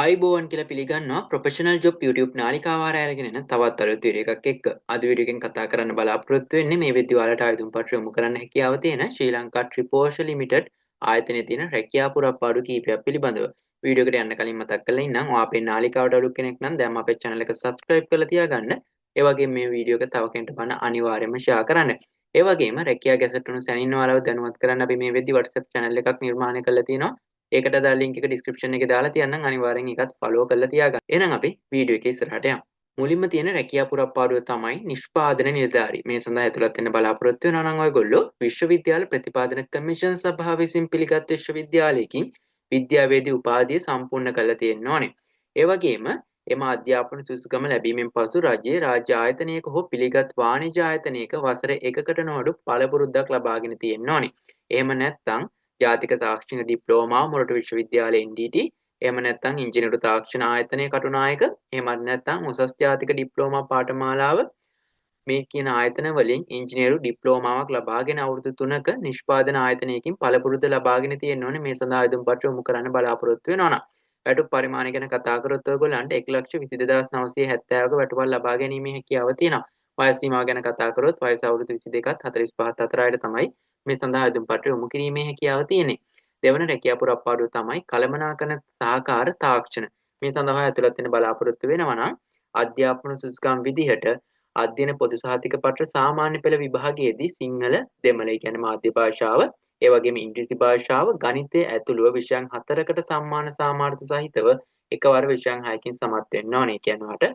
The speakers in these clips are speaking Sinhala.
ආයිබෝවන් කියලා පිළිගන්නවා ප්‍රොෆෙෂනල් ජොබ් YouTube නාලිකාව හරහා අරගෙන එන තවත් අලුත් වීඩියෝ එකක් එක්ක. අද වීඩියෝ එකෙන් කතා කරන්න බලාපොරොත්තු වෙන්නේ මේ වෙද්දි ඔයාලට ආයුධම් පත්‍ර යොමු කරන්න හැකියාව තියෙන ශ්‍රී ලංකා ට්‍රිපෝෂ ලිමිටඩ් ආයතනයේ තියෙන රැකියා පුරප්පාඩු කීපයක් පිළිබඳව. වීඩියෝ එකට යන්න කලින් මතක් කරලා ඉන්නම් ඔයා අපේ නාලිකාවට අලුත් කෙනෙක් නම් දැන් අපේ channel එක subscribe කරලා තියාගන්න. ඒ වගේම මේ වීඩියෝ එක තව කෙනෙක්ට බලන්න අනිවාර්යයෙන්ම share කරන්න. ඒ වගේම රැකියා ගැසටුණු සැනින් ඔයාලව දැනුවත් කරන්න අපි මේ වෙද්දි WhatsApp channel එකක් නිර්මාණය කරලා තියෙනවා. ඒකට දාලා ලින්ක් එක ඩිස්ක්‍රිප්ෂන් එකේ දාලා තියන්නම් අනිවාර්යෙන් ඒකත් ෆලෝ කරලා තියාගන්න. එහෙනම් අපි වීඩියෝ එකේ ඉස්සරහට යමු. මුලින්ම තියෙන රැකියා පුරප්පාඩුව තමයි නිෂ්පාදන නිලධාරී. මේ සඳහා ඇතුළත් වෙන්න බලාපොරොත්තු වෙනවා නම් ඔයගොල්ලෝ විශ්වවිද්‍යාල ප්‍රතිපාදන කමිෂන් සභාව විසින් පිළිගත් විශ්වවිද්‍යාලයකින් විද්‍යාවේදී උපාධිය සම්පූර්ණ කරලා තියෙන්න ඕනේ. ඒ වගේම එම අධ්‍යාපන සුසුකම ලැබීමෙන් පසු රජයේ රාජ්‍ය ආයතනයක හෝ පිළිගත් වාණිජ්‍ය ආයතනයක වසර 1කට නොඅඩු පළපුරුද්දක් ලබාගෙන තියෙන්න ඕනේ. එහෙම නැත්නම් ජාතික තාක්ෂණික ඩිප්ලෝමා මොරටු විශ්වවිද්‍යාලයේ NDT එහෙම නැත්නම් ඉංජිනේරු තාක්ෂණ ආයතනයේ කටුනායක එහෙමත් නැත්නම් උසස් ජාතික ඩිප්ලෝමා පාඨමාලාව මේ කියන ආයතන වලින් ඉංජිනේරු ඩිප්ලෝමාවක් ලබාගෙන අවුරුදු 3ක නිෂ්පාදන ආයතනයකින් පළපුරුද්ද ලබාගෙන තියෙන්න ඕනේ මේ සඳහා ආයුධම් පත්‍ර යොමු කරන්න බලාපොරොත්තු වෙනවා නම් වැටුප් පරිමාණය ගැන කතා කරොත් ඔයගොල්ලන්ට 1,22,970ක වැටුපක් ලබා ගැනීමේ හැකියාව තියෙනවා වයස් සීමාව ගැන කතා කරොත් වයස අවුරුදු 22ත් 45ත් අතර අයට තමයි මේ සඳහා ආයුධම් පත්‍ර යොමු කිරීමේ හැකියාව තියෙන්නේ. දෙවන රැකියා පුරප්පාඩුව තමයි කළමනාකරන සහකාර තාක්ෂණ. මේ සඳහා ඇතුළත් වෙන බලාපොරොත්තු වෙනවා නම් අධ්‍යාපන සුසුකම් විදිහට අධ්‍යයන පොදු සහතික පත්‍ර සාමාන්‍ය පෙළ විභාගයේදී සිංහල දෙමළ කියන්නේ මාධ්‍ය භාෂාව, ඒ වගේම ඉංග්‍රීසි භාෂාව, ගණිතය ඇතුළුව විෂයන් 4කට සම්මාන සාමාර්ථ සහිතව එකවර විෂයන් 6කින් සමත් වෙන්න ඕනේ. කියනවාට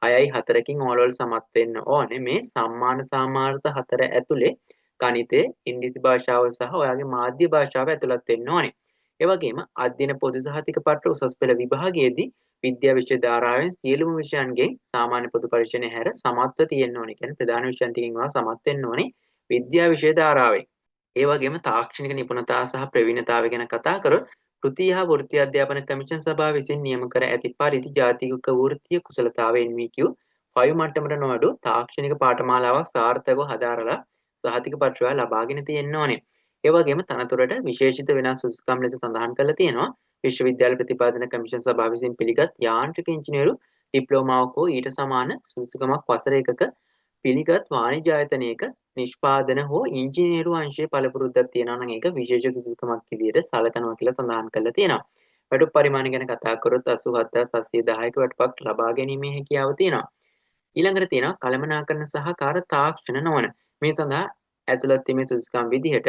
6යි 4කින් ඕලෙවල් සමත් වෙන්න ඕනේ. මේ සම්මාන සාමාර්ථ 4 ඇතුලේ ගණිතය, ඉංග්‍රීසි භාෂාව සහ ඔයාගේ මාධ්‍ය භාෂාව ඇතුළත් වෙන්න ඕනේ. ඒ වගේම අධ්‍යයන පොදු සහතික පත්‍ර උසස් පෙළ විභාගයේදී විද්‍යා විෂය ධාරාවෙන් සියලුම විෂයන්ගෙන් සාමාන්‍ය පොදු පරීක්ෂණය හැර සමත්ව තියෙන්න ඕනේ. කියන්නේ ප්‍රධාන විෂයන් ටිකෙන් ඔයා සමත් වෙන්න ඕනේ විද්‍යා විෂය ධාරාවෙන්. ඒ වගේම තාක්ෂණික නිපුණතා සහ ප්‍රවීණතාවය ගැන කතා කරොත් කෘතිය හා වෘත්තීය අධ්‍යාපන කමිෂන් සභාව විසින් නියම කර ඇති පරිදි ජාතික වෘත්තීය කුසලතාව NVQ 5 මට්ටමට නොඅඩු තාක්ෂණික පාඨමාලාවක් සාර්ථකව හදාරලා සහතික පත්‍රය ලබාගෙන තියෙන්න ඕනේ. ඒ වගේම තනතුරට විශේෂිත වෙනස් සුසුකම් ලෙස සඳහන් කරලා තියෙනවා. විශ්වවිද්‍යාල ප්‍රතිපාදන කමිෂන් සභාව විසින් පිළිගත් යාන්ත්‍රික ඉංජිනේරු ඩිප්ලෝමාවක් හෝ ඊට සමාන සුසුකමක් වසර එකක පිළිගත් වාණිජ්‍ය ආයතනයක නිෂ්පාදන හෝ ඉංජිනේරු අංශයේ පළපුරුද්දක් තියෙනවා නම් ඒක විශේෂ සුසුකමක් විදිහට සැලකනවා කියලා සඳහන් කරලා තියෙනවා. වැටුප් පරිමාණ ගැන කතා කරොත් 87710ක වැටුපක් ලබා ගැනීමේ හැකියාව තියෙනවා. ඊළඟට තියෙනවා කළමනාකරන සහකාර තාක්ෂණ නොවන. මේ සඳහා ඇතුළත් වීමේ සුදුසුකම් විදිහට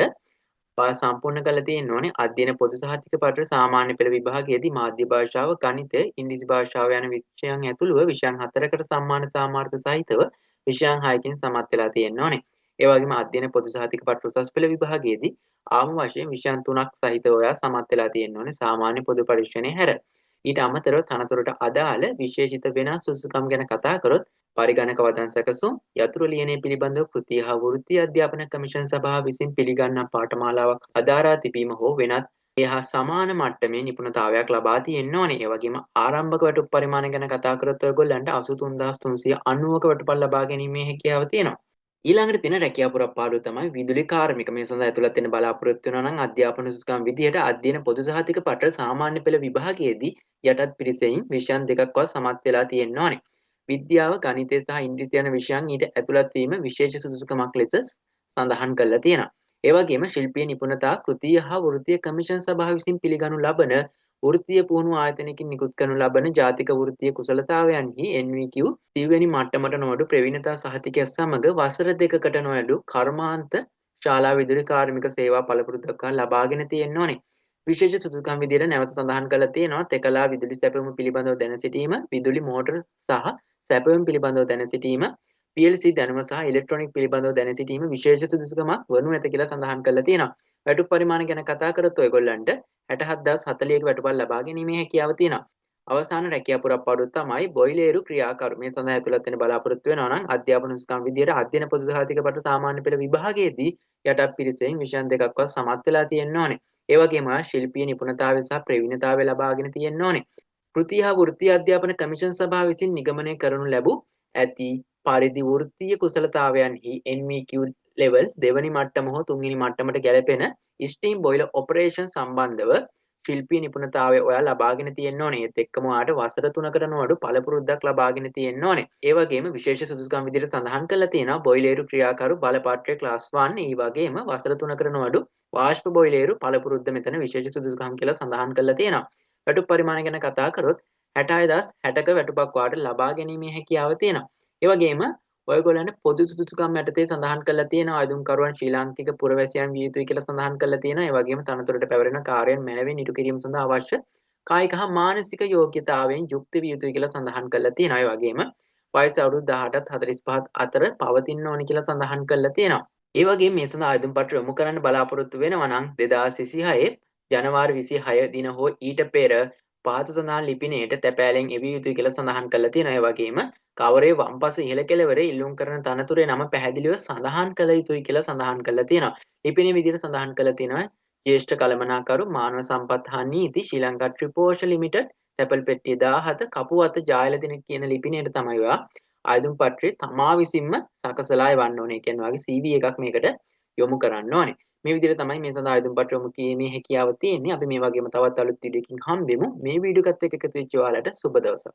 ඔයා සම්පූර්ණ කරලා තියෙන්න ඕනේ අධ්‍යයන පොදු සහතික පත්‍ර සාමාන්‍ය පෙළ විභාගයේදී මාධ්‍ය භාෂාව, ගණිතය, ඉංග්‍රීසි භාෂාව යන විෂයන් ඇතුළුව විෂයන් 4කට සම්මාන සාමාර්ථ සහිතව විෂයන් 6කින් සමත් වෙලා තියෙන්න ඕනේ. ඒ වගේම අධ්‍යයන පොදු සහතික පත්‍ර උසස් පෙළ විභාගයේදී ආම වශයෙන් විෂයන් 3ක් සහිතව ඔයා සමත් වෙලා තියෙන්න ඕනේ සාමාන්‍ය පොදු පරීක්ෂණය හැර. ඊට අමතරව තනතුරට අදාළ විශේෂිත වෙනස් සුසුකම් ගැන කතා කරොත් පරිගණක වදන් සැකසුම් යතුරු ලියනය පිළිබඳව කෘතිය හා වෘත්තීය අධ්‍යාපන කමිෂන් සභාව විසින් පිළිගන්නා පාඨමාලාවක් අදාරා තිබීම හෝ වෙනත් ඒ හා සමාන මට්ටමේ නිපුණතාවයක් ලබා තියෙන්න ඕනේ. ඒ වගේම ආරම්භක වැටුප් පරිමාණ ගැන කතා කරොත් ඔයගොල්ලන්ට 83390ක වැටුපක් ලබා ගැනීමේ හැකියාව තියෙනවා. ඊළඟට තියෙන රැකියා පුරප්පාඩුව තමයි විදුලි කාර්මික. මේ සඳහා ඇතුළත් වෙන බලාපොරොත්තු වෙනවා නම් අධ්‍යාපන සුසුකම් විදිහට අධ්‍යයන පොදු සහතික පත්‍ර සාමාන්‍ය පෙළ විභාගයේදී යටත් පිරිසෙන් විෂයන් දෙකක්වත් සමත් වෙලා තියෙන්න ඕනේ. විද්‍යාව, ගණිතය සහ ඉංග්‍රීසි යන විෂයන් ඊට ඇතුළත් වීම විශේෂ සුදුසුකමක් ලෙස සඳහන් කරලා තියෙනවා. ඒ වගේම ශිල්පීය නිපුණතා කෘතිය හා වෘත්තීය කමිෂන් සභාව විසින් පිළිගනු ලබන වෘත්තීය පුහුණු ආයතනයකින් නිකුත් කරනු ලබන ජාතික වෘත්තීය කුසලතාවයන්හි NVQ 30 වෙනි මට්ටමට නොඅඩු ප්‍රවීණතා සහතිකයක් සමග වසර 2කට නොඅඩු කර්මාන්ත ශාලා විදුලි කාර්මික සේවා පළපුරුද්දක් ලබාගෙන තියෙන්න ඕනේ. විශේෂ සුදුසුකම් විදිහට නැවත සඳහන් කරලා තියෙනවා තෙකලා විදුලි සැපයුම පිළිබඳව දැන සිටීම, විදුලි මෝටර සහ සැපයුම් පිළිබඳව දැන සිටීම, PLC දැනුම සහ ඉලෙක්ට්‍රොනික පිළිබඳව දැන සිටීම විශේෂ සුදුසුකමක් වනු ඇත කියලා සඳහන් කරලා තියෙනවා. වැටුප් පරිමාණ ගැන කතා කරත් ඔයගොල්ලන්ට 67040ක වැටුපක් ලබා ගැනීමේ හැකියාව තියෙනවා. අවසාන රැකියා පුරප්පාඩුව තමයි බොයිලේරු ක්‍රියාකරු. මේ සඳහා ඇතුළත් වෙන බලාපොරොත්තු වෙනවා නම් අධ්‍යාපන සුසුකම් විදියට අධ්‍යයන පොදු සහතික පත්‍ර සාමාන්‍ය පෙළ විභාගයේදී යටත් පිරිසෙන් විෂයන් දෙකක්වත් සමත් වෙලා තියෙන්න ඕනේ. ඒ වගේම ශිල්පීය නිපුණතාවය සහ ප්‍රවීණතාවය ලබාගෙන තියෙන්න ඕනේ. කෘතිය හා වෘත්තීය අධ්‍යාපන කමිෂන් සභාව විසින් නිගමනය කරනු ලැබූ ඇති පරිදි වෘත්තීය කුසලතාවයන්හි NVQ level දෙවැනි මට්ටම හෝ තුන්වෙනි මට්ටමට ගැලපෙන ස්ටීම් බොයිලර් ඔපරේෂන් සම්බන්ධව ශිල්පී නිපුණතාවය ඔයා ලබාගෙන තියෙන්න ඕනේ. ඒත් එක්කම ඔයාට වසර 3කට නොඅඩු පළපුරුද්දක් ලබාගෙන තියෙන්න ඕනේ. ඒ වගේම විශේෂ සුදුසුකම් විදිහට සඳහන් කරලා තියෙනවා බොයිලේරු ක්‍රියාකරු බලපත්‍රය ක්ලාස් 1. ඒ වගේම වසර 3කට නොඅඩු වාෂ්ප බොයිලේරු පළපුරුද්ද මෙතන විශේෂ සුදුසුකම් කියලා සඳහන් කරලා තියෙනවා. වැටුප් පරිමාණය ගැන කතා කරොත් 66060ක වැටුපක් ඔයාට ලබා ගැනීමේ හැකියාව තියෙනවා. ඒ වගේම ඔයගොල්ලන්ට පොදු සුදුසුකම් යටතේ සඳහන් කරලා තියෙනවා අයදුම්කරුවන් ශ්‍රී ලාංකික පුරවැසියන් විය යුතුයි කියලා සඳහන් කරලා තියෙනවා. ඒ වගේම තනතුරට පැවරෙන කාර්යයන් මැනවින් ඉටු කිරීම සඳහා අවශ්‍ය කායික හා මානසික යෝග්‍යතාවයෙන් යුක්ත විය යුතුයි කියලා සඳහන් කරලා තියෙනවා. ඒ වගේම වයස අවුරුදු 18ත් 45ත් අතර පවතින්න ඕනි කියලා සඳහන් කරලා තියෙනවා. ඒ වගේම මේ සඳහා ආයුධ පත්‍ර යොමු කරන්න බලාපොරොත්තු වෙනවා නම් 2026 ජනවාරි 26 දින හෝ ඊට පෙර පහත සඳහන් ලිපිනයට තැපෑලෙන් එවිය යුතුයි කියලා සඳහන් කරලා තියෙනවා. ඒ වගේම කවරේ වම්පස ඉහළ කෙළවරේ ඉල්ලුම් කරන තනතුරේ නම පැහැදිලිව සඳහන් කළ යුතුයි කියලා සඳහන් කරලා තියෙනවා. ලිපිනේ විදිහට සඳහන් කරලා තියෙනවා ජ්‍යෙෂ්ඨ කළමනාකරු මානව සම්පත් හා නීති ශ්‍රී ලංකා ත්‍රිපෝෂ ලිමිටඩ් තැපැල් පෙට්ටිය 17 කපුවත ජායලදින කියන ලිපිනයට තමයි ඔයා ආයුධ පත්‍රය තමා විසින්ම සකසලා එවන්න ඕනේ. කියන්නේ ඔයාගේ CV එකක් මේකට යොමු කරන්න ඕනේ. මේ විදිහට තමයි මේ සඳහා ආයුධ පත්‍ර යොමු කිරීමේ හැකියාව තියෙන්නේ. අපි මේ වගේම තවත් අලුත් වීඩියෝකින් හම්බෙමු. මේ වීඩියෝ එකත් එක්ක එකතු වෙච්ච ඔයාලට සුබ දවසක්.